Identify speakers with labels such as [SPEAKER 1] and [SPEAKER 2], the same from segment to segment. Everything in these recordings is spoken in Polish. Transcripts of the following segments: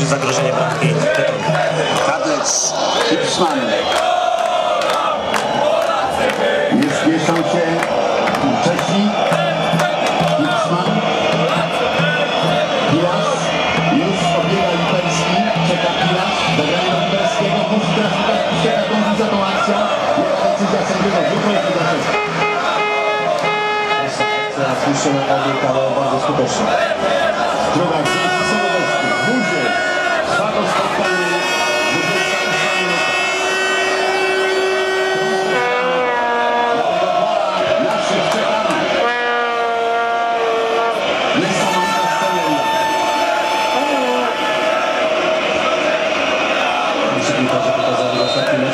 [SPEAKER 1] Zagrożenie bramki.
[SPEAKER 2] Kadlec, Hipsman. Nie spieszą się Czesi. Hipsman. Pilas. Już obiega Lipelski. Czeka Pilas. Zagranie do Lipelskiego. Musi teraz Lipelskiego dążyć za tą akcją. Jest decyzja sędziego. Zupełnie dla Czesi.
[SPEAKER 1] Teraz puszczona Adek, ale bardzo skutecznie.
[SPEAKER 2] Druga akcja. Burzy. Słabo spotkanie.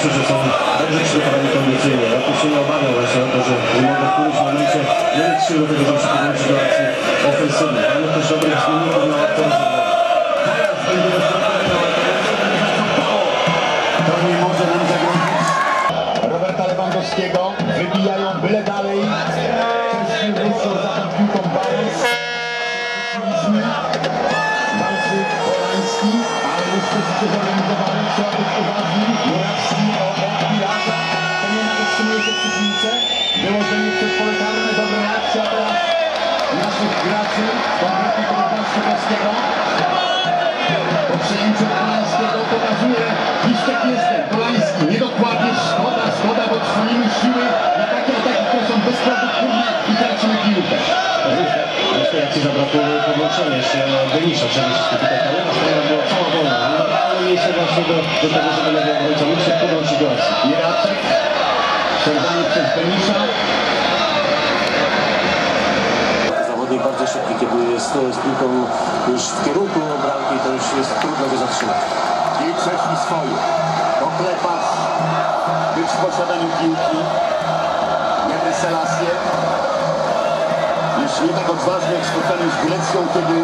[SPEAKER 1] Że są dobrze przygotowani kondycyjnie. Ja tu się nie obawiam właśnie o to, że nie mogą wpłynąć na momencie nawet sił do tego, żeby się podłączyć do akcji ofensywnej. Mamy też dobrych zmienników na aktorze.
[SPEAKER 2] To nie może nam zagrozić. Roberta Lewandowskiego wybijają byle dalej. Czesi wrócą za tą piłką Barnes. Walczy Polański, ale już pozycję zorganizowany. Trzeba być uważni. Murawski od Pilasa. To nie ma zatrzymuje się przy piłce. Wyłożenie przed pole karne. Dobra reakcja teraz naszych graczy. Konkretnie tego Błaszczykowskiego. Po przejęciu Polańskiego pokazuje Piszczek jestem. Polański niedokładnie. Szkoda, bo trwonimy siły na takie ataki, które są bezproduktywne i tracimy piłkę.
[SPEAKER 1] Zresztą jak ci zabrakło podłączenia jeszcze Denisza, przemyśleć tutaj ta lewa strona była cała wolna. Nie dało miejsca właśnie do tego, żeby lewy obrońca mógł się podłączyć do akcji.
[SPEAKER 2] Jeraczek, przerwanie przez Denisza.
[SPEAKER 1] Zawodnik bardzo szybki, kiedy jest z piłką już w kierunku bramki, to już jest trudno go zatrzymać.
[SPEAKER 2] I przeszli swoje. Oklepać, być w posiadaniu piłki. Jerzy Selassie. Już nie tak odważny jak w spotkaniu z Grecją, kiedy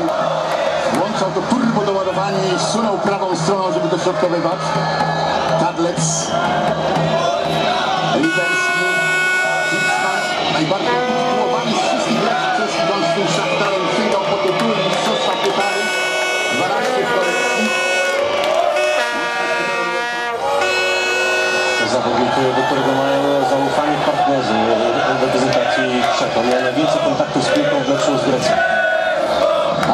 [SPEAKER 2] włączał to turbo doładowanie i sunął prawą stroną, żeby dośrodkowywać. Kadlec. Lipelski. Hipsman. Najbardziej utytułowany z wszystkich graczy czeskich, on z tym Szachtarem sięgał po tytuły mistrzostwa Pytary. 12 w kolekcji.
[SPEAKER 1] Zawodniku, do którego mają zaufanie partnerzy w reprezentacji Czech. On miał najwięcej kontaktów z piłką w meczu z Grecją.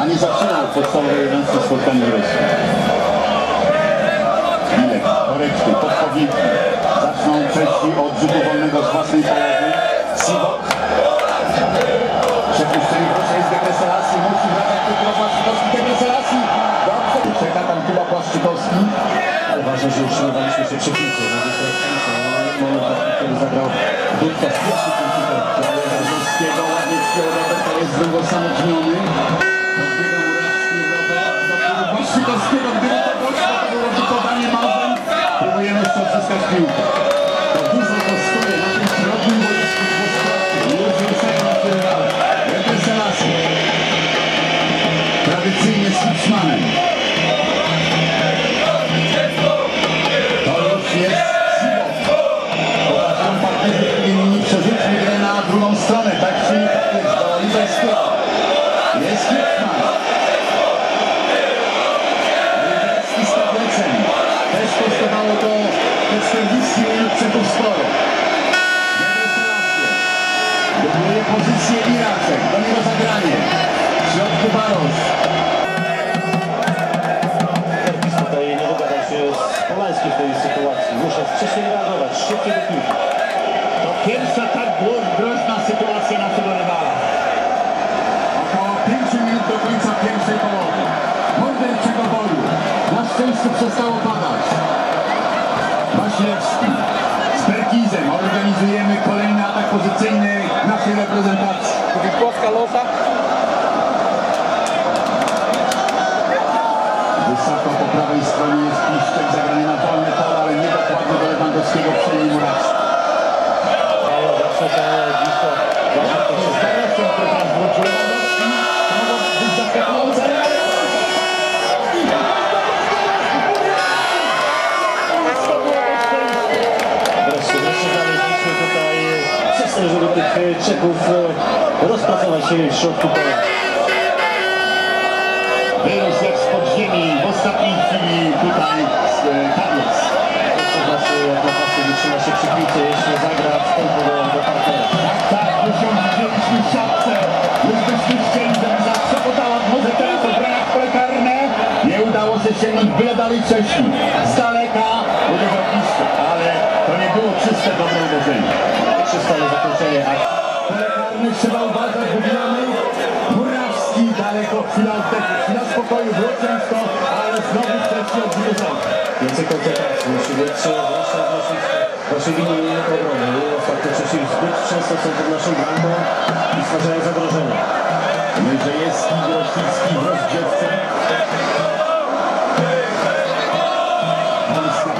[SPEAKER 2] A nie zaczynał w podstawowej 11 spotkań w Rosji. Milek, korekty, podpowiedzi. Zaczną Czesi od rzutu wolnego z własnej połowy. Sivok. Przepuszczenie proszę jest Dekreselasji. Musi wracać tylko Płaszczykowski. Dekreselasji. Dobrze. Czeka tam chyba Płaszczykowski.
[SPEAKER 1] Ale ważne, że utrzymywaliśmy się przy piłce. Moment, kiedy zagrał Dudka w pierwszym punkcie.
[SPEAKER 2] Zarzewskiego, ładnie przyjął Roberta, jest drugą samotniony. Odbiega Murawski, Robert, do Płaszczykowskiego, gdyby to poszło, to byłoby podanie marzeń. Próbujemy jeszcze odzyskać piłkę. To dużo kosztuje na tym środnym boisku już ruszają na tym rywale. Jerzy Selassie. Tradycyjnie z Hipsmanem. To już jest przerzućmy grę na drugą stronę, tak czy jest do Lipelskiego. Jest Hipsman. Lipelski z Kadlecem. Też kosztowało to 40 minut czeków sporo. Jerzy Selassie. Dominuje pozycję Iraczek. Do niego zagranie. W środku Barosz.
[SPEAKER 1] Tutaj nie dogadał się z Polańskim w tej sytuacji. Muszę wcześniej reagować, szybciej do piłki.
[SPEAKER 2] To pierwsza tak groźna sytuacja naszego rywala. Około 5 minut do końca pierwszej połowy. Morderczego boju. Nasz szczęście przestało padać. Wasilewski z Perkizem. Organizujemy kolejny atak pozycyjny naszej reprezentacji.
[SPEAKER 3] Płaska losa.
[SPEAKER 2] Wysoko po prawej stronie jest Piszczek, zagranie na wolne pole, ale nie dokładnie do Lewandowskiego przyjmie Murawski.
[SPEAKER 1] Ale zawsze to blisko.
[SPEAKER 2] Z Karewką, który teraz wrócił Lewandowski. To mogło być zaskakujące.
[SPEAKER 1] Wreszcie znaleźliśmy tutaj przestrzeń, żeby tych Czechów rozpracować się w środku pola.
[SPEAKER 2] Wyrósł jak z podziemi w ostatniej chwili tutaj z Carlos.
[SPEAKER 1] To znaczy, jak na pasy wytrzyma się przy piłce, jeśli zagra wstępu do partnera.
[SPEAKER 2] Tak, już ją widzieliśmy w siatce. Już byśmy chcieli, żeby zawsze podała w może teraz obrania w pole karne. Nie udało się sięgnąć byle dalej Czesi. Z daleka uderzył Piszczek, ale to nie było czyste dobre uderzenie.
[SPEAKER 1] Czyste zakończenie akcji.
[SPEAKER 2] Pole karne trzeba uważać, wybijamy. Murawski daleko, chwila oddechu, chwila spokoju, było często, ale znowu Czesi odrzucał.
[SPEAKER 1] Więcej koncentracji, musi być zwłaszcza naszej linii obrony. Ostatnio Czesi zbyt często są pod naszą bramką i stwarzają zagrożenie.
[SPEAKER 2] Mędrzejewski, Grosicki w rozgrzewce.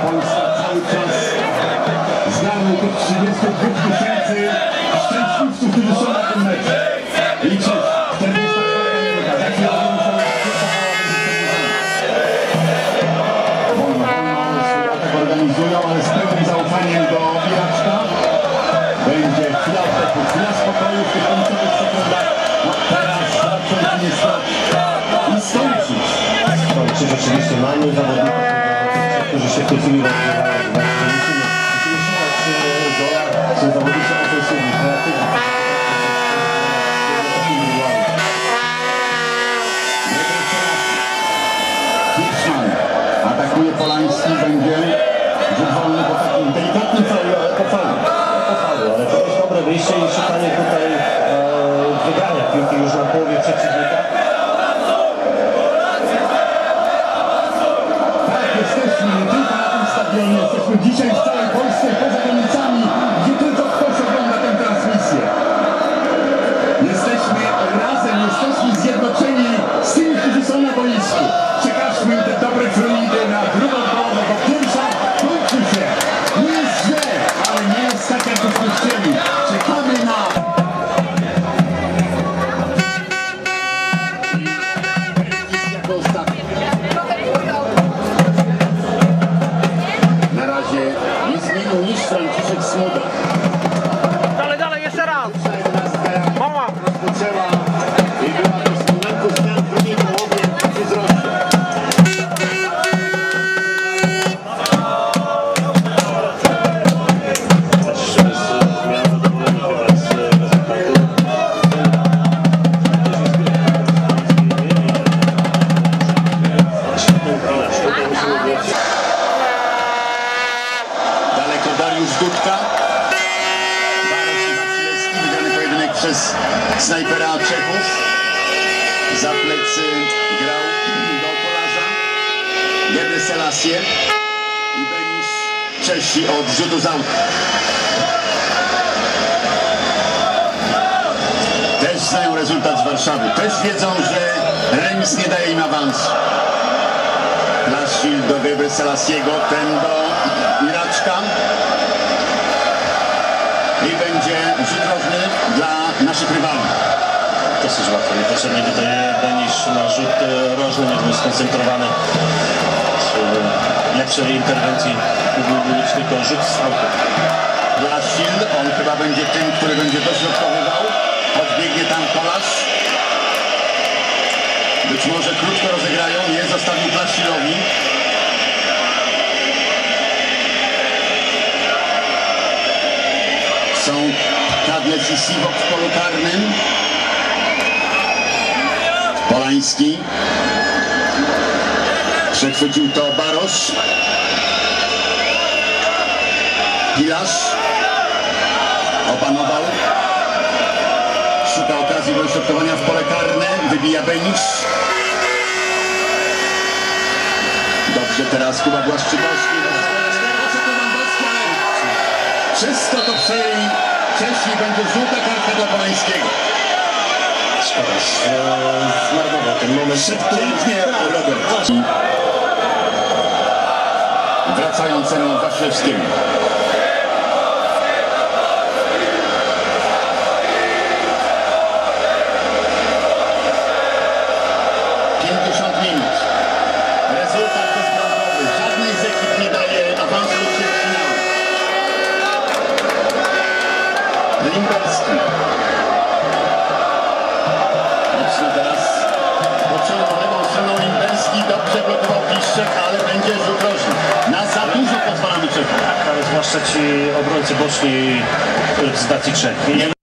[SPEAKER 2] Polska cały czas zgarnął tych 32 000 szczęśliwców, którzy są na tym meczu. Liczyć 44 minuta. Za chwilę muszą wolno swój atak organizują, ale z pełnym zaufaniem do Iraczka. Będzie chwila oddechu, chwila spokoju w tych końcowych sekundach. No teraz zacząć nie stać i skończyć.
[SPEAKER 1] Skończyć oczywiście mamy zawodników, którzy się w tej chwili rozgrywają. Musimy szukać gola, są zawodnicy ofensywni, kreatywni.
[SPEAKER 2] Hirschman atakuje Polański, będzie rzut wolny po takim delikatnym faulu, ale po faulu.
[SPEAKER 1] Ale to jest dobre wyjście i szukanie tutaj wygrania piłki już na połowie przeciwnika.
[SPEAKER 2] Tak, jesteśmy nie tylko na tym stadionie, jesteśmy dzisiaj w całej Polsce, poza granicami, gdzie tylko ktoś ogląda tę transmisję. Jesteśmy razem, jesteśmy zjednoczeni z tymi, którzy są na boisku. Przekażmy im te dobre fluidy na drugą połowę, bo pierwsza kończy się. Nie jest źle, ale nie jest tak, jak byśmy chcieli. Czekamy na... Jako ostatni. Na razie nie zmienił niż Franciszek Smuda.
[SPEAKER 3] Dalej, jeszcze raz.
[SPEAKER 2] Mama rozpoczęła i była to z momentu zmian w drugiej połowie przy wzroście. Daleko Dariusz Dudka. Barosz i Wasilewski. Wygrany pojedynek przez snajpera Czechów. Za plecy grał do kolarza Gebre Selassie i Benisz Czesi od rzutu z auta. Też znają rezultat z Warszawy. Też wiedzą, że remis nie daje im awansu. Plaszcil do Gebre Selassiego, ten do Iraczka. I będzie rzut rożny dla naszych rywali.
[SPEAKER 1] Dosyć łatwo, niepotrzebnie tutaj Benisz na rzut rożny, nie był skoncentrowany. W lepszej interwencji mógłby mieć tylko rzut z autu.
[SPEAKER 2] Plaszcil, on chyba będzie tym, który będzie dośrodkowywał. Odbiegnie tam kolarz. Być może krótko rozegrają, nie zostawił Plaszcilowi. Są Kadlec i Siwok w polu karnym. Polański. Przechwycił to Barosz. Pilarz. Opanował. Szuka okazji do środkowania w pole karne. Wybija Benisz. Dobrze teraz Kuba Błaszczykowski. Wszystko to przejęli Czesi. Będzie żółta kartka dla Polańskiego.
[SPEAKER 1] Szkoda, zmarnował ten moment.
[SPEAKER 2] Pięknie Robert. Wracającemu Waszewskiemu. Rezultat bezbramkowy. Żadnej z ekip nie daje awansu do ćwierćfinału. Limberski. Mocno teraz pociągnął lewą stroną Limberski. Dobrze blokował Piszczek, ale będzie rzut rożny. Na za dużo pozwalamy Czechom.
[SPEAKER 1] Ale zwłaszcza ci obrońcy boczni reprezentacji Czech.